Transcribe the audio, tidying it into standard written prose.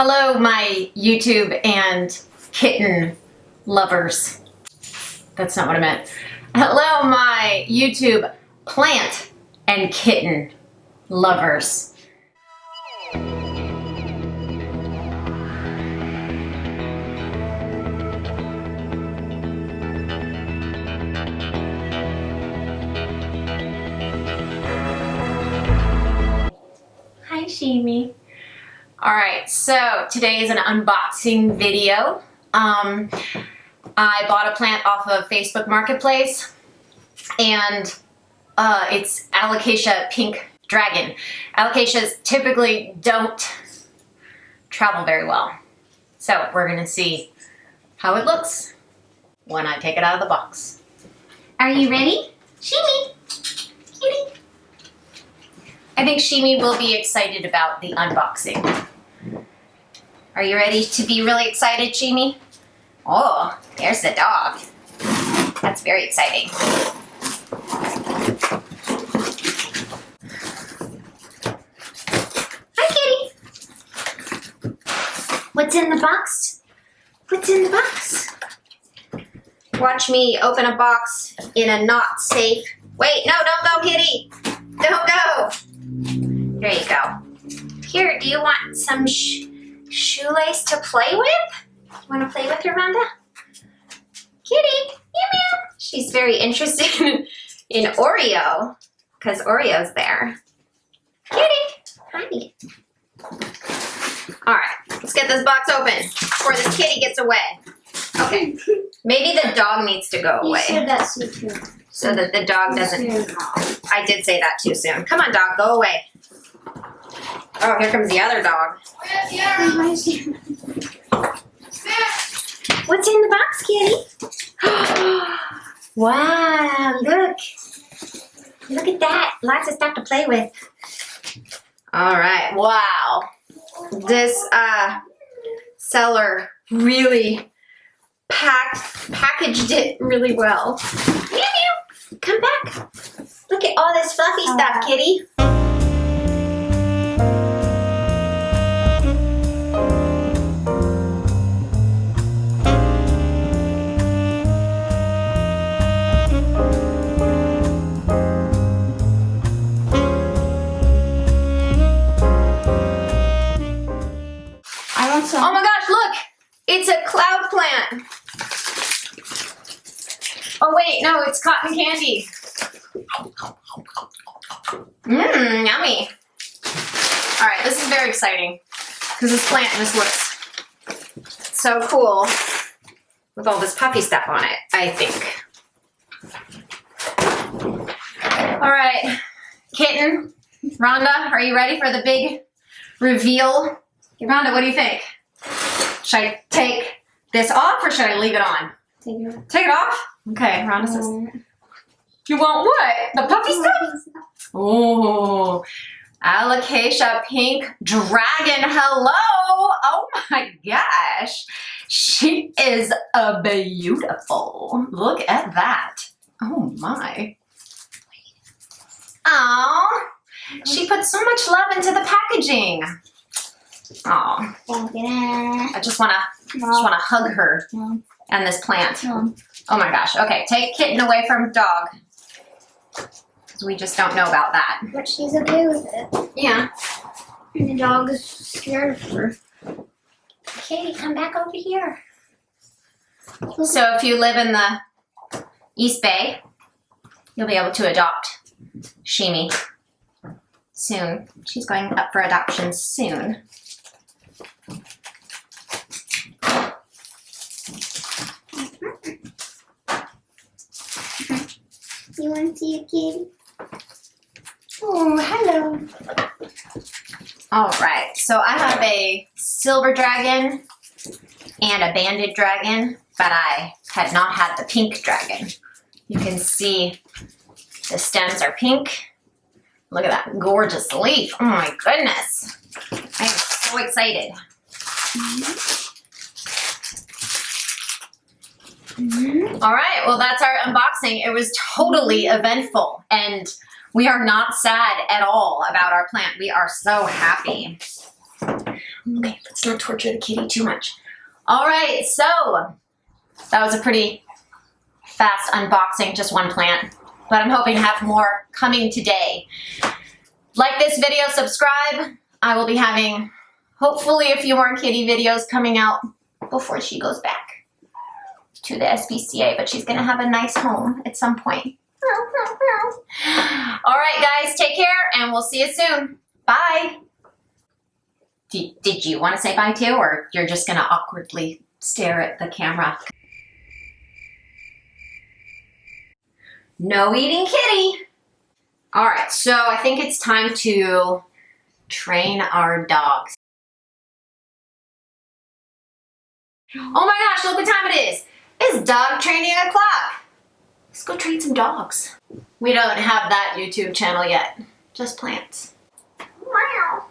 Hello, my YouTube and kitten lovers. That's not what I meant. Hello, my YouTube plant and kitten lovers. Hi, Shiemi. All right, so today is an unboxing video. I bought a plant off of Facebook Marketplace, and it's Alocasia Pink Dragon. Alocasias typically don't travel very well. So we're gonna see how it looks when I take it out of the box. Are you ready? Shiemi, kitty. I think Shiemi will be excited about the unboxing. Are you ready to be really excited, Shiemi? Oh, there's the dog. That's very exciting. Hi, kitty. What's in the box? What's in the box? Watch me open a box in a not safe... Wait, no, don't go, kitty. Don't go. There you go. Here, do you want some shoelace to play with? You want to play with her, Rhonda? Kitty, meow. She's very interested in Oreo, because Oreo's there. Kitty, hi. All right, let's get this box open before this kitty gets away. Okay, maybe the dog needs to go away. You said that too soon. So that the dog doesn't... I did say that too soon. Come on, dog, go away. Oh, here comes the other dog. What's in the box, kitty? Wow, look. Look at that. Lots of stuff to play with. All right, wow. This seller really packaged it really well. Meow, meow. Come back. Look at all this fluffy stuff, kitty. Oh my gosh, look! It's a cloud plant. Oh wait, no, it's cotton candy. Mmm, yummy. All right, this is very exciting because this plant just looks so cool with all this puffy stuff on it, I think. All right, kitten, Rhonda, are you ready for the big reveal? Rhonda, what do you think? Should I take this off or should I leave it on? Take it off. Take it off? Okay, Rhonda says. You want what? The puffy stuff? Oh, Alocasia Pink Dragon. Hello. Oh my gosh. She is a beautiful. Look at that. Oh my. Oh, she put so much love into the packaging. Oh, I just wanna hug her and this plant. Oh my gosh. Okay, take kitten away from dog. Because we just don't know about that. But she's okay with it. Yeah. And the dog is scared of her. Katie, come back over here. So if you live in the East Bay, you'll be able to adopt Shiemi soon. She's going up for adoption soon. You want to see a kitty? Oh, hello. All right, so I have a silver dragon and a banded dragon, but I had not had the pink dragon. You can see the stems are pink. Look at that gorgeous leaf. Oh my goodness. I am so excited. All right, well, that's our unboxing. It was totally eventful, and we are not sad at all about our plant. We are so happy. Okay, let's not torture the kitty too much. All right, so that was a pretty fast unboxing, just one plant, but I'm hoping to have more coming today. Like this video, subscribe. I will be having hopefully a few more kitty videos coming out before she goes back to the SPCA, but she's gonna have a nice home at some point. All right, guys, take care, and we'll see you soon. Bye. Did you want to say bye too, or you're just gonna awkwardly stare at the camera? No eating kitty. All right, so I think it's time to train our dogs. Oh my gosh, look what time it is. It's dog training o'clock. Let's go train some dogs. We don't have that YouTube channel yet, just plants. Wow.